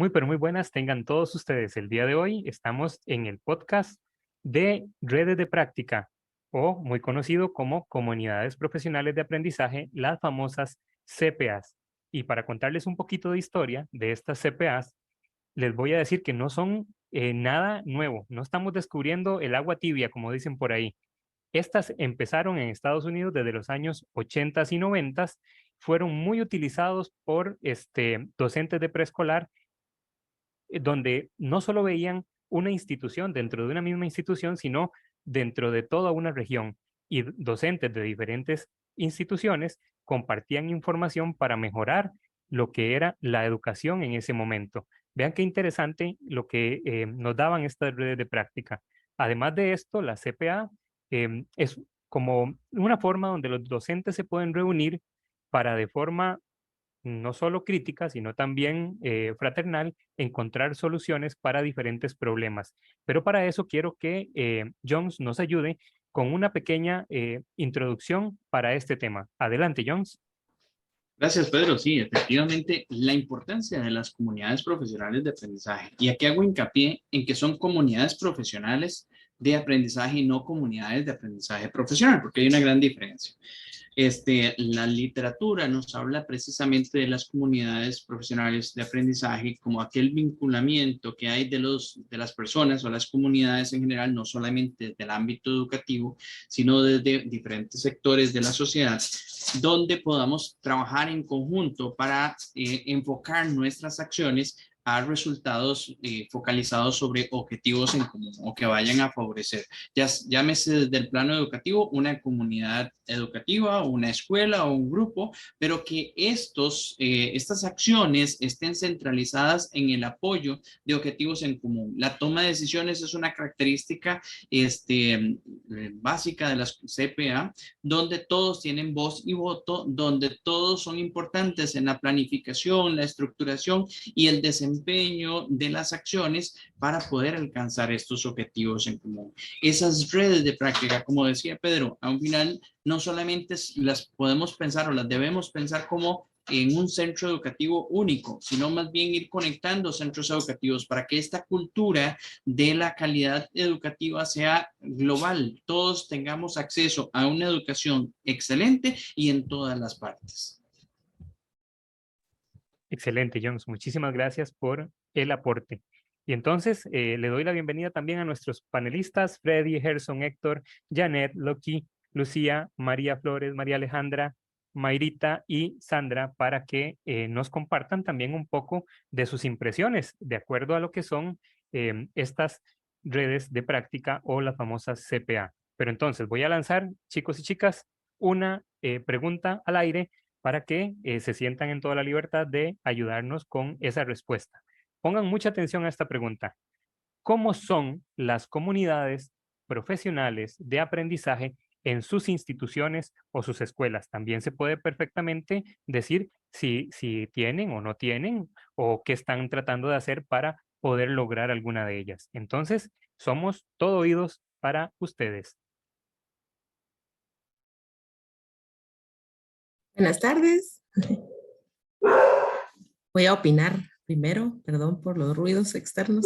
pero muy buenas tengan todos ustedes. El día de hoy estamos en el podcast de Redes de Práctica, o muy conocido como Comunidades Profesionales de Aprendizaje, las famosas CPAs. Y para contarles un poquito de historia de estas CPAs, les voy a decir que no son nada nuevo. No estamos descubriendo el agua tibia, como dicen por ahí. Estas empezaron en Estados Unidos desde los años 80 y 90, fueron muy utilizados por docentes de preescolar, donde no solo veían una institución dentro de una misma institución, sino dentro de toda una región. Y docentes de diferentes instituciones compartían información para mejorar lo que era la educación en ese momento. Vean qué interesante lo que nos daban estas redes de práctica. Además de esto, la CPA es como una forma donde los docentes se pueden reunir para de forma no solo crítica, sino también fraternal, encontrar soluciones para diferentes problemas. Pero para eso quiero que Jones nos ayude con una pequeña introducción para este tema. Adelante, Jones. Gracias, Pedro. Sí, efectivamente, la importancia de las comunidades profesionales de aprendizaje. Y aquí hago hincapié en que son comunidades profesionales de aprendizaje y no comunidades de aprendizaje profesional, porque hay una gran diferencia. La literatura nos habla precisamente de las comunidades profesionales de aprendizaje como aquel vinculamiento que hay de las personas o las comunidades en general, no solamente del ámbito educativo, sino desde diferentes sectores de la sociedad, donde podamos trabajar en conjunto para enfocar nuestras acciones a resultados focalizados sobre objetivos en común o que vayan a favorecer. Llámese desde el plano educativo, una comunidad educativa, una escuela o un grupo, pero que estas acciones estén centralizadas en el apoyo de objetivos en común. La toma de decisiones es una característica básica de las CPA, donde todos tienen voz y voto, donde todos son importantes en la planificación, la estructuración y el desempeño de las acciones para poder alcanzar estos objetivos en común. Esas redes de práctica, como decía Pedro, a un final no solamente las podemos pensar o las debemos pensar como en un centro educativo único, sino más bien ir conectando centros educativos para que esta cultura de la calidad educativa sea global. Todos tengamos acceso a una educación excelente y en todas las partes. Excelente, Jones. Muchísimas gracias por el aporte. Y entonces le doy la bienvenida también a nuestros panelistas, Freddy, Gerson, Héctor, Janet, Loki, Lucía, María Flores, María Alejandra, Mayrita y Sandra, para que nos compartan también un poco de sus impresiones de acuerdo a lo que son estas redes de práctica o las famosas CPA. Pero entonces voy a lanzar, chicos y chicas, una pregunta al aire para que se sientan en toda la libertad de ayudarnos con esa respuesta. Pongan mucha atención a esta pregunta. ¿Cómo son las comunidades profesionales de aprendizaje en sus instituciones o sus escuelas? También se puede perfectamente decir si tienen o no tienen o qué están tratando de hacer para poder lograr alguna de ellas. Entonces, somos todo oídos para ustedes. Buenas tardes. Voy a opinar primero, perdón por los ruidos externos.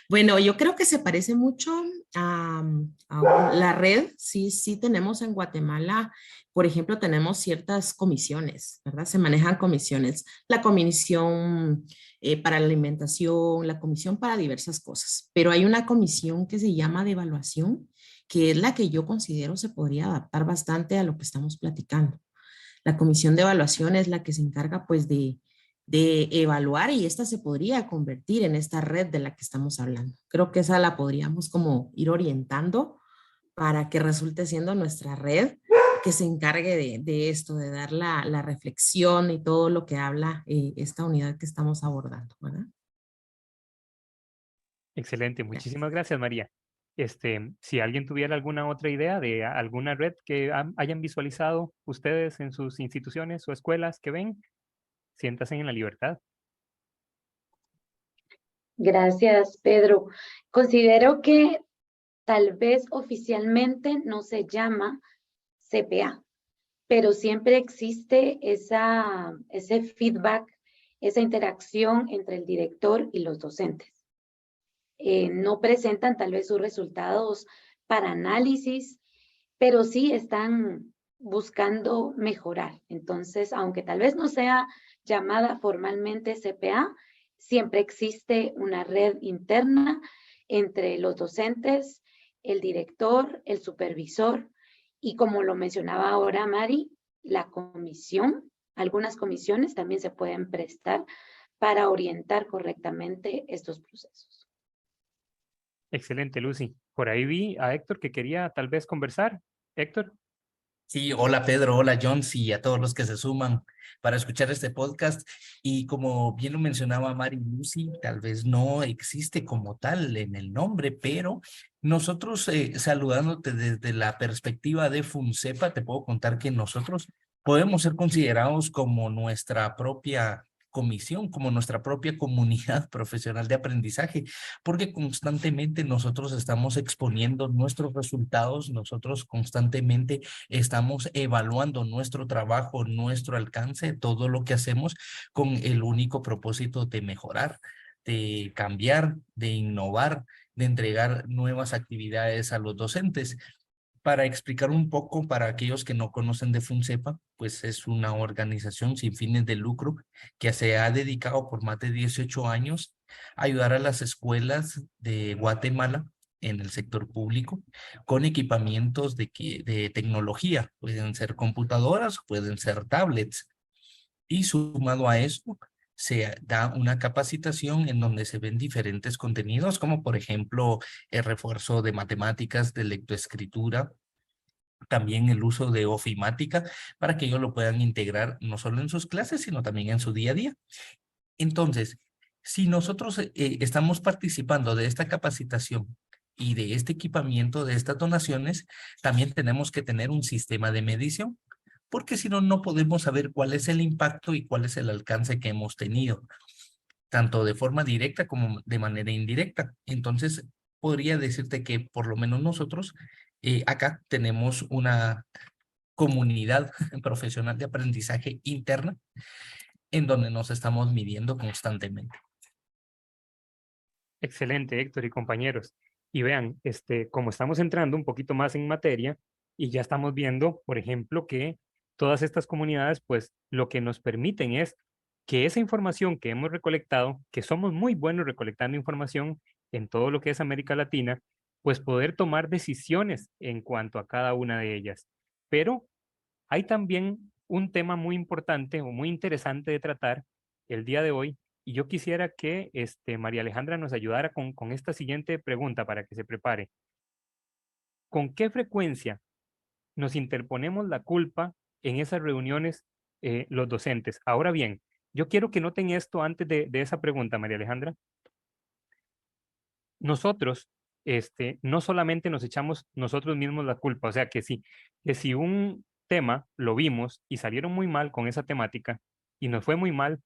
Bueno, yo creo que se parece mucho a la red. Sí, sí tenemos en Guatemala, por ejemplo, tenemos ciertas comisiones, ¿verdad? Se manejan comisiones. La comisión para la alimentación, la comisión para diversas cosas. Pero hay una comisión que se llama de evaluación, que es la que yo considero se podría adaptar bastante a lo que estamos platicando. La comisión de evaluación es la que se encarga pues de evaluar y esta se podría convertir en esta red de la que estamos hablando. Creo que esa la podríamos como ir orientando para que resulte siendo nuestra red que se encargue de esto, de dar la reflexión y todo lo que habla esta unidad que estamos abordando, ¿verdad? Excelente, muchísimas gracias, María. Si alguien tuviera alguna otra idea de alguna red que hayan visualizado ustedes en sus instituciones o escuelas que ven, siéntanse en la libertad. Gracias, Pedro. Considero que tal vez oficialmente no se llama CPA, pero siempre existe ese feedback esa interacción entre el director y los docentes. No presentan tal vez sus resultados para análisis, pero sí están buscando mejorar. Entonces, aunque tal vez no sea llamada formalmente CPA, siempre existe una red interna entre los docentes, el director, el supervisor y, como lo mencionaba ahora Mari, la comisión. Algunas comisiones también se pueden prestar para orientar correctamente estos procesos. Excelente, Lucy. Por ahí vi a Héctor que quería tal vez conversar. Héctor. Sí, hola Pedro, hola Jones y a todos los que se suman para escuchar este podcast. Y como bien lo mencionaba Mari y Lucy, tal vez no existe como tal en el nombre, pero nosotros saludándote desde la perspectiva de FUNCEPA, te puedo contar que nosotros podemos ser considerados como nuestra propia comisión, como nuestra propia comunidad profesional de aprendizaje, porque constantemente nosotros estamos exponiendo nuestros resultados, nosotros constantemente estamos evaluando nuestro trabajo, nuestro alcance, todo lo que hacemos con el único propósito de mejorar, de cambiar, de innovar, de entregar nuevas actividades a los docentes. Para explicar un poco para aquellos que no conocen de FUNCEPA, pues es una organización sin fines de lucro que se ha dedicado por más de 18 años a ayudar a las escuelas de Guatemala en el sector público con equipamientos de tecnología. Pueden ser computadoras, pueden ser tablets. Y sumado a eso, se da una capacitación en donde se ven diferentes contenidos, como por ejemplo el refuerzo de matemáticas, de lectoescritura, también el uso de ofimática para que ellos lo puedan integrar no solo en sus clases, sino también en su día a día. Entonces, si nosotros estamos participando de esta capacitación y de este equipamiento, de estas donaciones, también tenemos que tener un sistema de medición, porque si no, no podemos saber cuál es el impacto y cuál es el alcance que hemos tenido, tanto de forma directa como de manera indirecta. Entonces, podría decirte que por lo menos nosotros acá tenemos una comunidad profesional de aprendizaje interna en donde nos estamos midiendo constantemente. Excelente, Héctor y compañeros. Y vean, como estamos entrando un poquito más en materia y ya estamos viendo, por ejemplo, que todas estas comunidades, pues lo que nos permiten es que esa información que hemos recolectado, que somos muy buenos recolectando información en todo lo que es América Latina, pues poder tomar decisiones en cuanto a cada una de ellas. Pero hay también un tema muy importante o muy interesante de tratar el día de hoy, y yo quisiera que María Alejandra nos ayudara con esta siguiente pregunta para que se prepare. ¿Con qué frecuencia nos interponemos la culpa en esas reuniones los docentes? Ahora bien, yo quiero que noten esto antes de esa pregunta, María Alejandra. Nosotros, no solamente nos echamos nosotros mismos la culpa, o sea que si un tema lo vimos y salieron muy mal con esa temática y nos fue muy mal,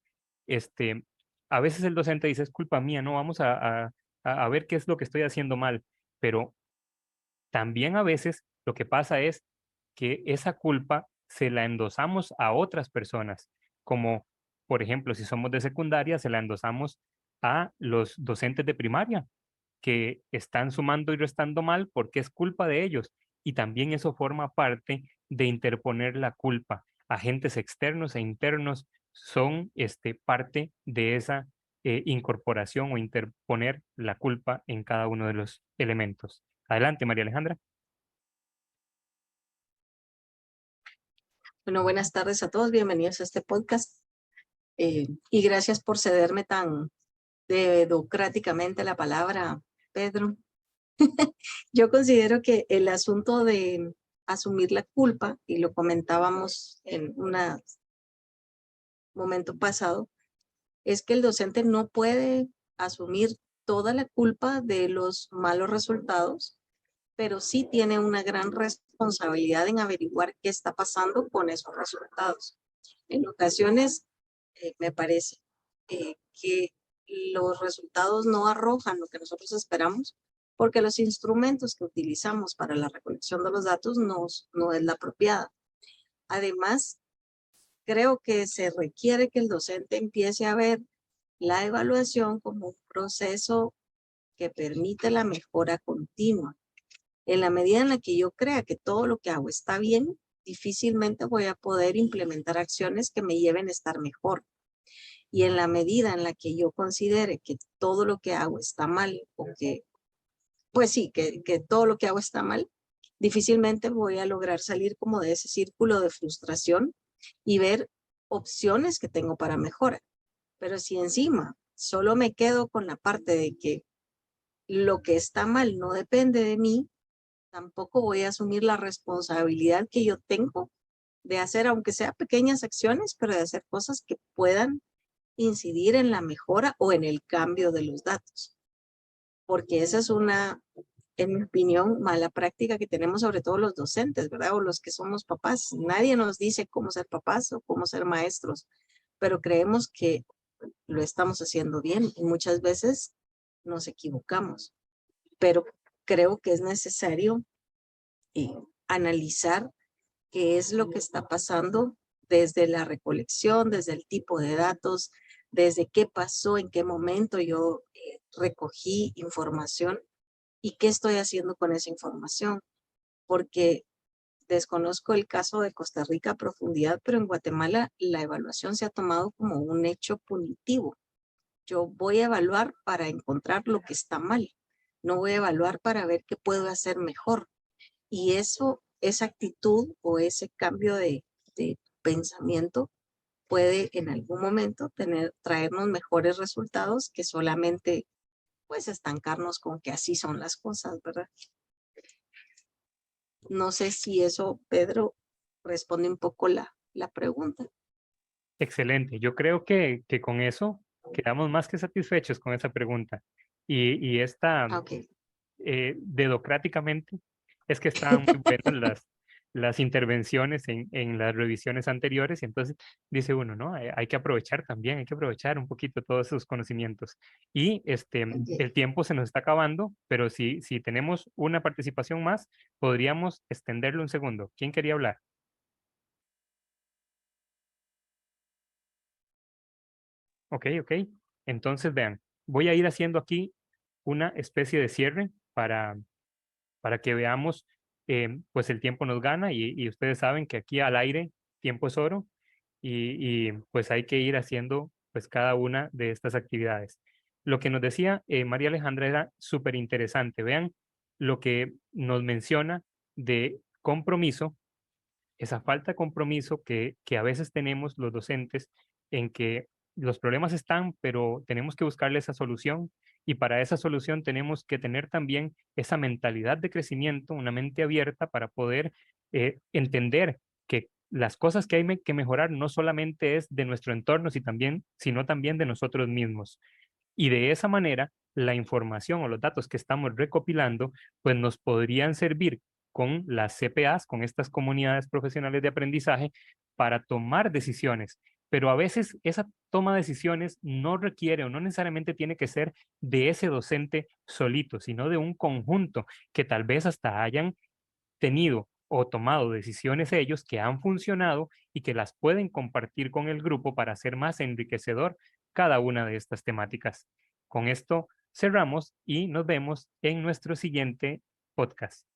a veces el docente dice, es culpa mía, no, vamos a ver qué es lo que estoy haciendo mal, pero también a veces lo que pasa es que esa culpa se la endosamos a otras personas, como por ejemplo, si somos de secundaria, se la endosamos a los docentes de primaria, que están sumando y restando mal porque es culpa de ellos. Y también eso forma parte de interponer la culpa. Agentes externos e internos son parte de esa incorporación o interponer la culpa en cada uno de los elementos. Adelante, María Alejandra. Bueno, buenas tardes a todos, bienvenidos a este podcast y gracias por cederme tan democráticamente la palabra, Pedro. Yo considero que el asunto de asumir la culpa, y lo comentábamos en un momento pasado, es que el docente no puede asumir toda la culpa de los malos resultados, pero sí tiene una gran responsabilidad en averiguar qué está pasando con esos resultados. En ocasiones me parece que los resultados no arrojan lo que nosotros esperamos porque los instrumentos que utilizamos para la recolección de los datos no es la apropiada. Además, creo que se requiere que el docente empiece a ver la evaluación como un proceso que permite la mejora continua. En la medida en la que yo crea que todo lo que hago está bien, difícilmente voy a poder implementar acciones que me lleven a estar mejor. Y en la medida en la que yo considere que todo lo que hago está mal, o que, pues sí, que todo lo que hago está mal, difícilmente voy a lograr salir como de ese círculo de frustración y ver opciones que tengo para mejora. Pero si encima solo me quedo con la parte de que lo que está mal no depende de mí, tampoco voy a asumir la responsabilidad que yo tengo de hacer, aunque sea pequeñas acciones, pero de hacer cosas que puedan incidir en la mejora o en el cambio de los datos. Porque esa es una, en mi opinión, mala práctica que tenemos sobre todo los docentes, ¿verdad? O los que somos papás. Nadie nos dice cómo ser papás o cómo ser maestros, pero creemos que lo estamos haciendo bien y muchas veces nos equivocamos. Pero creo que es necesario analizar qué es lo que está pasando desde la recolección, desde el tipo de datos, desde qué pasó, en qué momento yo recogí información y qué estoy haciendo con esa información. Porque desconozco el caso de Costa Rica a profundidad, pero en Guatemala la evaluación se ha tomado como un hecho punitivo. Yo voy a evaluar para encontrar lo que está mal. No voy a evaluar para ver qué puedo hacer mejor. Y eso, esa actitud o ese cambio de pensamiento puede en algún momento traernos mejores resultados que solamente pues estancarnos con que así son las cosas, ¿verdad? No sé si eso, Pedro, responde un poco la pregunta. Excelente. Yo creo que con eso quedamos más que satisfechos con esa pregunta. Y esta, Ok. dedocráticamente, es que estaban muy buenas las intervenciones en las revisiones anteriores, y entonces dice uno, ¿no? Hay que aprovechar también, hay que aprovechar un poquito todos esos conocimientos. Y el tiempo se nos está acabando, pero si tenemos una participación más, podríamos extenderlo un segundo. ¿Quién quería hablar? Ok, ok. Entonces, vean, voy a ir haciendo aquí una especie de cierre para que veamos, pues el tiempo nos gana y ustedes saben que aquí al aire tiempo es oro y pues hay que ir haciendo pues cada una de estas actividades. Lo que nos decía María Alejandra era súper interesante. Vean lo que nos menciona de compromiso, esa falta de compromiso que a veces tenemos los docentes en que los problemas están, pero tenemos que buscarle esa solución y para esa solución tenemos que tener también esa mentalidad de crecimiento, una mente abierta para poder entender que las cosas que hay que mejorar no solamente es de nuestro entorno, sino también de nosotros mismos. Y de esa manera, la información o los datos que estamos recopilando, pues nos podrían servir con las CPAs, con estas comunidades profesionales de aprendizaje, para tomar decisiones. Pero a veces esa toma de decisiones no requiere o no necesariamente tiene que ser de ese docente solito, sino de un conjunto que tal vez hasta hayan tenido o tomado decisiones ellos que han funcionado y que las pueden compartir con el grupo para hacer más enriquecedor cada una de estas temáticas. Con esto cerramos y nos vemos en nuestro siguiente podcast.